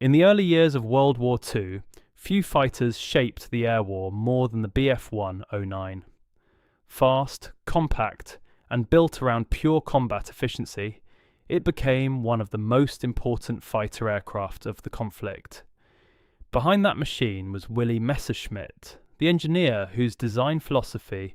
In the early years of World War II, few fighters shaped the air war more than the Bf-109. Fast, compact, and built around pure combat efficiency, it became one of the most important fighter aircraft of the conflict. Behind that machine was Willy Messerschmitt, the engineer whose design philosophy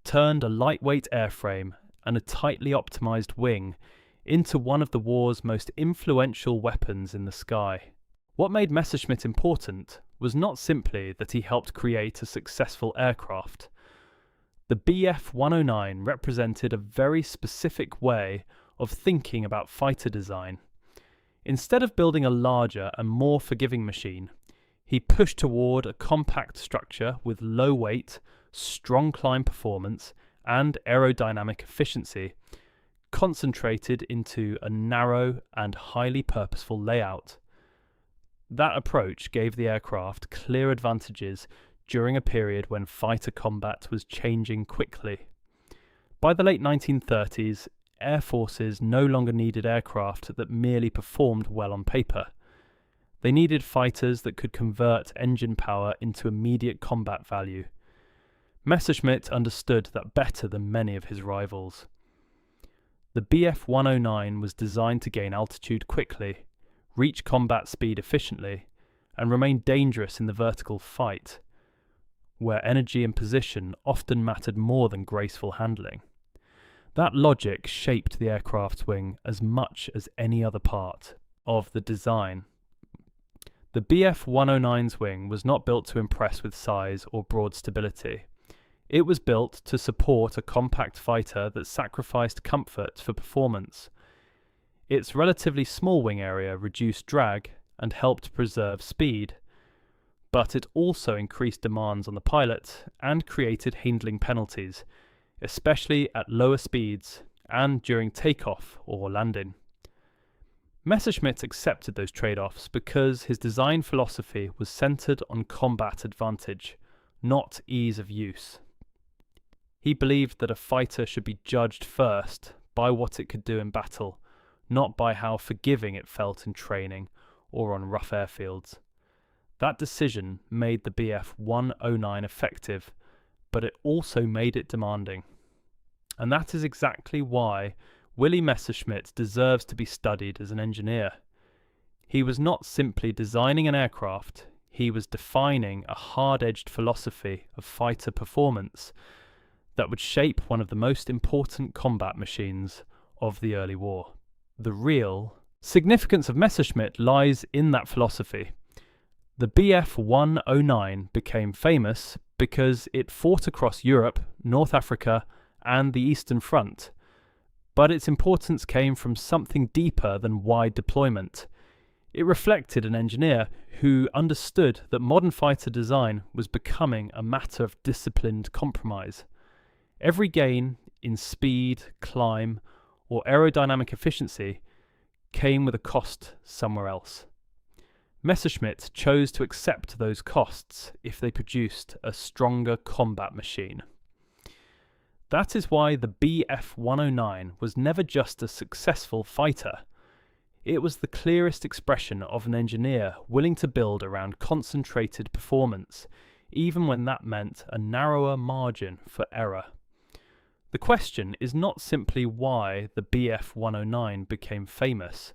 turned a lightweight airframe and a tightly optimized wing into one of the war's most influential weapons in the sky. What made Messerschmitt important was not simply that he helped create a successful aircraft. The Bf-109 represented a very specific way of thinking about fighter design. Instead of building a larger and more forgiving machine, he pushed toward a compact structure with low weight, strong climb performance, and aerodynamic efficiency, concentrated into a narrow and highly purposeful layout. That approach gave the aircraft clear advantages during a period when fighter combat was changing quickly. By the late 1930s, air forces no longer needed aircraft that merely performed well on paper. They needed fighters that could convert engine power into immediate combat value. Messerschmitt understood that better than many of his rivals. The Bf-109 was designed to gain altitude quickly, reach combat speed efficiently, and remain dangerous in the vertical fight, where energy and position often mattered more than graceful handling. That logic shaped the aircraft's wing as much as any other part of the design. The Bf-109's wing was not built to impress with size or broad stability. It was built to support a compact fighter that sacrificed comfort for performance. Its relatively small wing area reduced drag and helped preserve speed, but it also increased demands on the pilot and created handling penalties, especially at lower speeds and during takeoff or landing. Messerschmitt accepted those trade-offs because his design philosophy was centered on combat advantage, not ease of use. He believed that a fighter should be judged first by what it could do in battle, not by how forgiving it felt in training or on rough airfields. That decision made the Bf-109 effective, but it also made it demanding. And that is exactly why Willy Messerschmitt deserves to be studied as an engineer. He was not simply designing an aircraft, he was defining a hard-edged philosophy of fighter performance that would shape one of the most important combat machines of the early war. The real significance of Messerschmitt lies in that philosophy. The Bf-109 became famous because it fought across Europe, North Africa, and the Eastern Front. But its importance came from something deeper than wide deployment. It reflected an engineer who understood that modern fighter design was becoming a matter of disciplined compromise. Every gain in speed, climb, or aerodynamic efficiency came with a cost somewhere else. Messerschmitt chose to accept those costs if they produced a stronger combat machine. That is why the Bf-109 was never just a successful fighter. It was the clearest expression of an engineer willing to build around concentrated performance, even when that meant a narrower margin for error. The question is not simply why the Bf-109 became famous.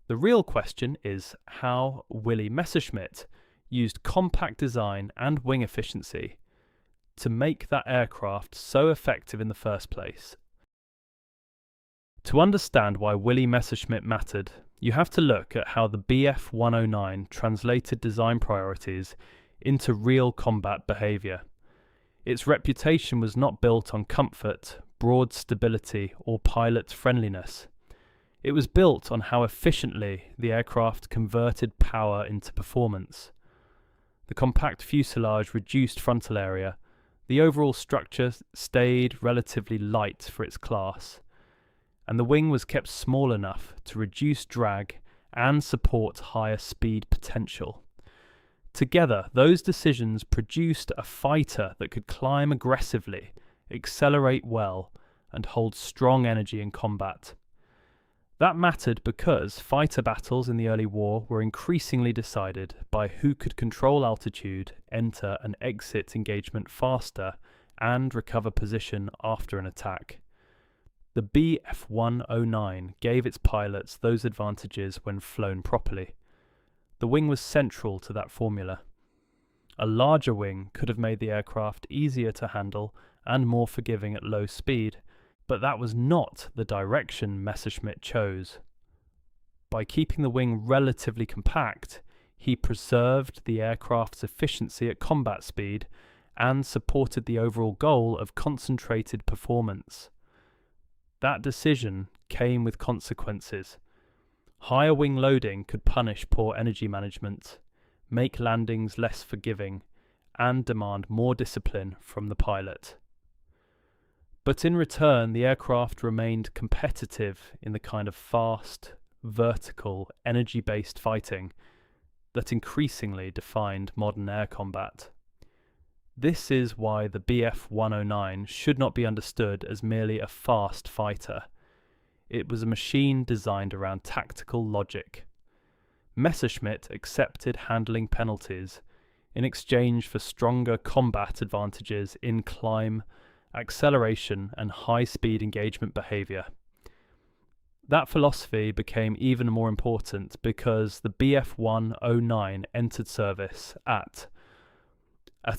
The real question is how Willy Messerschmitt used compact design and wing efficiency to make that aircraft so effective in the first place. To understand why Willy Messerschmitt mattered, you have to look at how the Bf-109 translated design priorities into real combat behaviour. Its reputation was not built on comfort, broad stability, or pilot friendliness. It was built on how efficiently the aircraft converted power into performance. The compact fuselage reduced frontal area. The overall structure stayed relatively light for its class, and the wing was kept small enough to reduce drag and support higher speed potential. Together, those decisions produced a fighter that could climb aggressively, accelerate well, and hold strong energy in combat. That mattered because fighter battles in the early war were increasingly decided by who could control altitude, enter and exit engagement faster, and recover position after an attack. The Bf-109 gave its pilots those advantages when flown properly. The wing was central to that formula. A larger wing could have made the aircraft easier to handle and more forgiving at low speed, but that was not the direction Messerschmitt chose. By keeping the wing relatively compact, he preserved the aircraft's efficiency at combat speed and supported the overall goal of concentrated performance. That decision came with consequences. Higher wing loading could punish poor energy management, make landings less forgiving, and demand more discipline from the pilot. But in return, the aircraft remained competitive in the kind of fast, vertical, energy-based fighting that increasingly defined modern air combat. This is why the Bf-109 should not be understood as merely a fast fighter. It was a machine designed around tactical logic. Messerschmitt accepted handling penalties in exchange for stronger combat advantages in climb, acceleration and high-speed engagement behaviour. That philosophy became even more important because the Bf-109 entered service at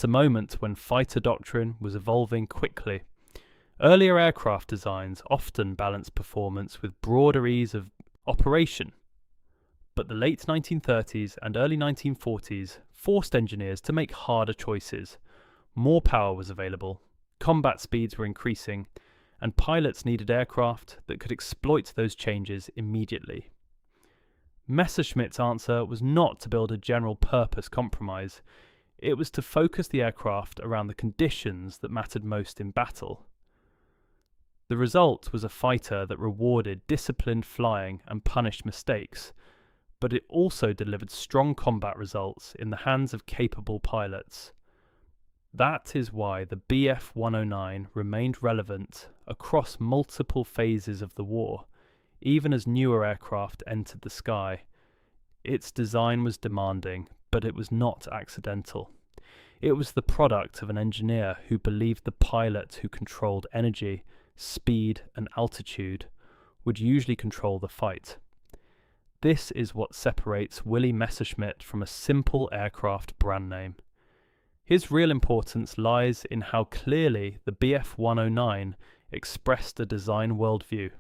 a moment when fighter doctrine was evolving quickly. Earlier aircraft designs often balanced performance with broader ease of operation, but the late 1930s and early 1940s forced engineers to make harder choices. More power was available, combat speeds were increasing, and pilots needed aircraft that could exploit those changes immediately. Messerschmitt's answer was not to build a general-purpose compromise. It was to focus the aircraft around the conditions that mattered most in battle. The result was a fighter that rewarded disciplined flying and punished mistakes, but it also delivered strong combat results in the hands of capable pilots. That is why the Bf-109 remained relevant across multiple phases of the war, even as newer aircraft entered the sky. Its design was demanding, but it was not accidental. It was the product of an engineer who believed the pilot who controlled energy, speed and altitude would usually control the fight. This is what separates Willy Messerschmitt from a simple aircraft brand name. His real importance lies in how clearly the Bf-109 expressed a design worldview.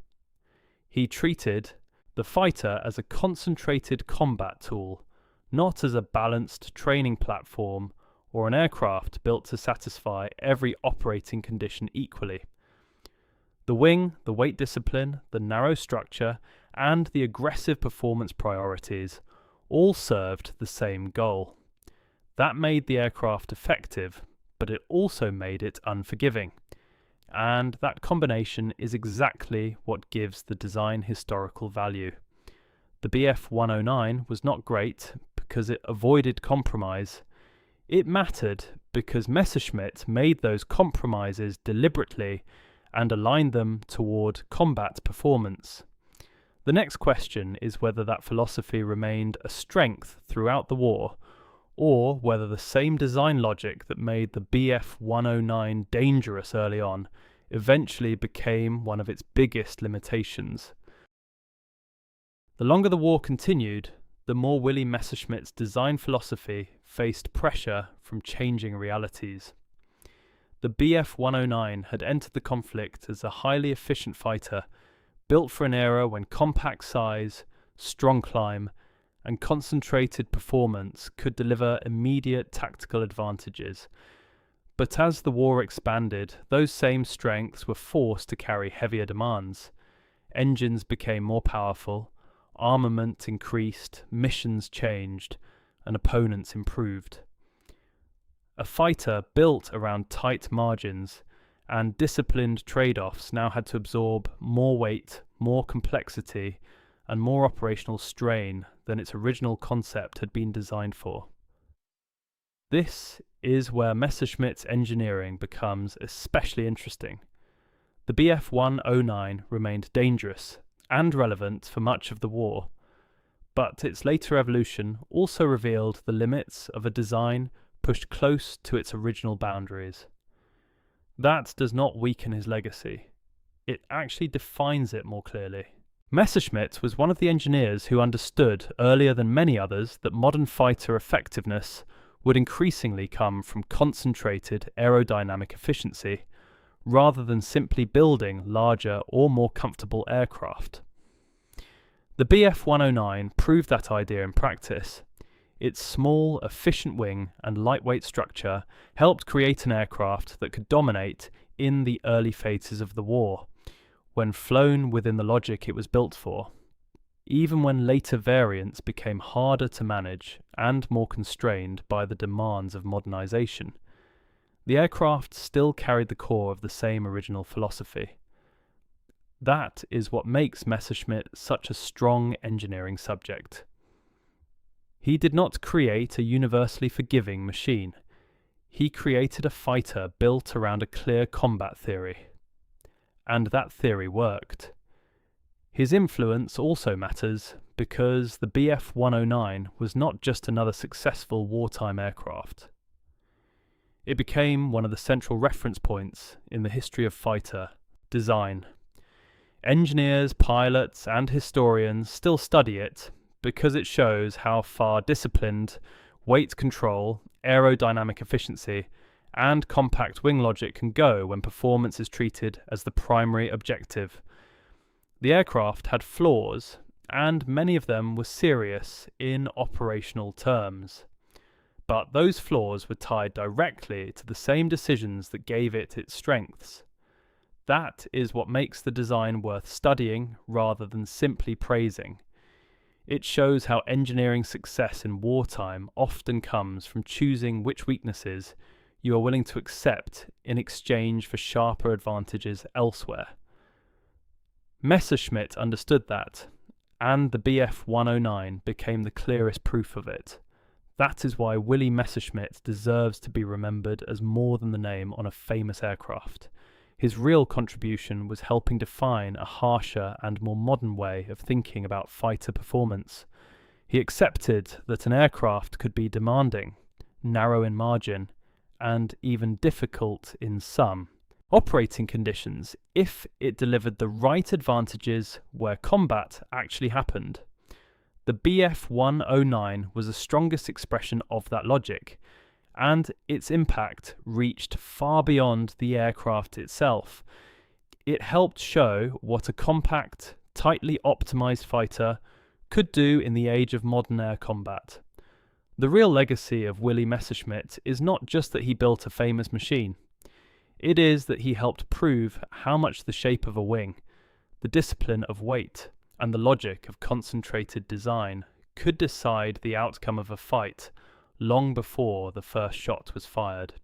He treated the fighter as a concentrated combat tool, not as a balanced training platform or an aircraft built to satisfy every operating condition equally. The wing, the weight discipline, the narrow structure, and the aggressive performance priorities all served the same goal. That made the aircraft effective, but it also made it unforgiving. And that combination is exactly what gives the design historical value. The Bf-109 was not great because it avoided compromise. It mattered because Messerschmitt made those compromises deliberately and aligned them toward combat performance. The next question is whether that philosophy remained a strength throughout the war, or whether the same design logic that made the Bf-109 dangerous early on eventually became one of its biggest limitations. The longer the war continued, the more Willy Messerschmitt's design philosophy faced pressure from changing realities. The Bf-109 had entered the conflict as a highly efficient fighter, built for an era when compact size, strong climb, and concentrated performance could deliver immediate tactical advantages. But as the war expanded, those same strengths were forced to carry heavier demands. Engines became more powerful, armament increased, missions changed, and opponents improved. A fighter built around tight margins and disciplined trade-offs now had to absorb more weight, more complexity, and more operational strain than its original concept had been designed for. This is where Messerschmitt's engineering becomes especially interesting. The Bf-109 remained dangerous and relevant for much of the war, but its later evolution also revealed the limits of a design pushed close to its original boundaries. That does not weaken his legacy. It actually defines it more clearly. Messerschmitt was one of the engineers who understood earlier than many others that modern fighter effectiveness would increasingly come from concentrated aerodynamic efficiency rather than simply building larger or more comfortable aircraft. The Bf-109 proved that idea in practice. Its small, efficient wing and lightweight structure helped create an aircraft that could dominate in the early phases of the war, when flown within the logic it was built for, even when later variants became harder to manage and more constrained by the demands of modernization. The aircraft still carried the core of the same original philosophy. That is what makes Messerschmitt such a strong engineering subject. He did not create a universally forgiving machine. He created a fighter built around a clear combat theory. And that theory worked. His influence also matters because the Bf-109 was not just another successful wartime aircraft. It became one of the central reference points in the history of fighter design. Engineers, pilots, and historians still study it because it shows how far disciplined weight control, aerodynamic efficiency, and compact wing logic can go when performance is treated as the primary objective. The aircraft had flaws, and many of them were serious in operational terms. But those flaws were tied directly to the same decisions that gave it its strengths. That is what makes the design worth studying rather than simply praising. It shows how engineering success in wartime often comes from choosing which weaknesses you are willing to accept in exchange for sharper advantages elsewhere. Messerschmitt understood that, and the Bf-109 became the clearest proof of it. That is why Willy Messerschmitt deserves to be remembered as more than the name on a famous aircraft. His real contribution was helping define a harsher and more modern way of thinking about fighter performance. He accepted that an aircraft could be demanding, narrow in margin, and even difficult in some operating conditions if it delivered the right advantages where combat actually happened. The Bf-109 was the strongest expression of that logic, and its impact reached far beyond the aircraft itself. It helped show what a compact, tightly optimized fighter could do in the age of modern air combat. The real legacy of Willy Messerschmitt is not just that he built a famous machine. It is that he helped prove how much the shape of a wing, the discipline of weight, and the logic of concentrated design could decide the outcome of a fight long before the first shot was fired.